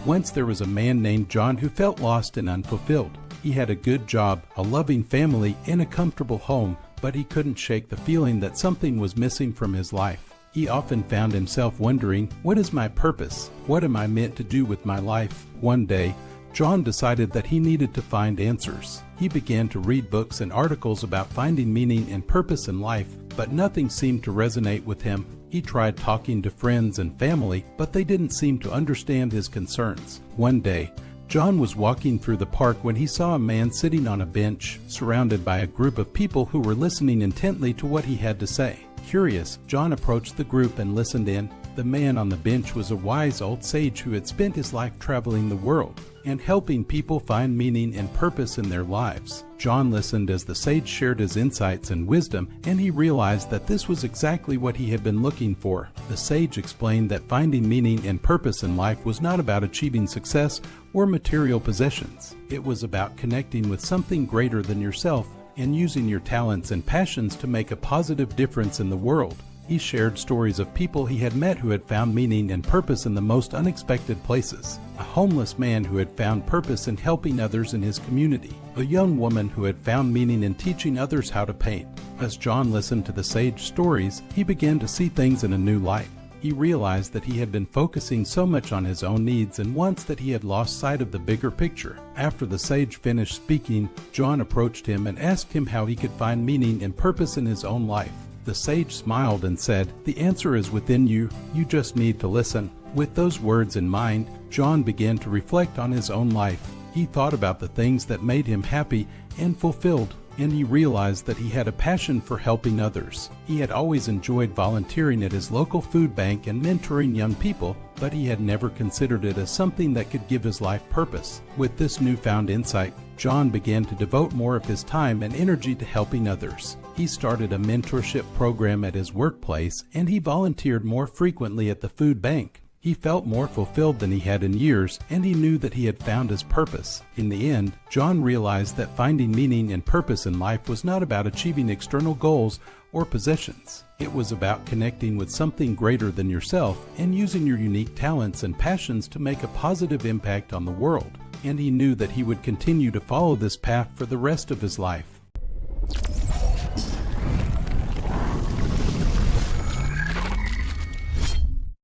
Once there was a man named John who felt lost and unfulfilled. He had a good job, a loving family, and a comfortable home, but he couldn't shake the feeling that something was missing from his life. He often found himself wondering, what is my purpose? What am I meant to do with my life? One day, John decided that he needed to find answers. He began to read books and articles about finding meaning and purpose in life, but nothing seemed to resonate with him. He tried talking to friends and family, but they didn't seem to understand his concerns. One day, John was walking through the park when he saw a man sitting on a bench, surrounded by a group of people who were listening intently to what he had to say. Curious, John approached the group and listened in. The man on the bench was a wise old sage who had spent his life traveling the world and helping people find meaning and purpose in their lives. John listened as the sage shared his insights and wisdom, and he realized that this was exactly what he had been looking for. The sage explained that finding meaning and purpose in life was not about achieving success or material possessions. It was about connecting with something greater than yourself and using your talents and passions to make a positive difference in the world. He shared stories of people he had met who had found meaning and purpose in the most unexpected places. A homeless man who had found purpose in helping others in his community. A young woman who had found meaning in teaching others how to paint. As John listened to the sage stories, he began to see things in a new light. He realized that he had been focusing so much on his own needs and wants that he had lost sight of the bigger picture. After the sage finished speaking, John approached him and asked him how he could find meaning and purpose in his own life. The sage smiled and said, "The answer is within you. You just need to listen." With those words in mind, John began to reflect on his own life. He thought about the things that made him happy and fulfilled, and he realized that he had a passion for helping others. He had always enjoyed volunteering at his local food bank and mentoring young people, but he had never considered it as something that could give his life purpose. With this newfound insight, John began to devote more of his time and energy to helping others. He started a mentorship program at his workplace, and he volunteered more frequently at the food bank. He felt more fulfilled than he had in years, and he knew that he had found his purpose. In the end, John realized that finding meaning and purpose in life was not about achieving external goals or possessions. It was about connecting with something greater than yourself and using your unique talents and passions to make a positive impact on the world. And he knew that he would continue to follow this path for the rest of his life.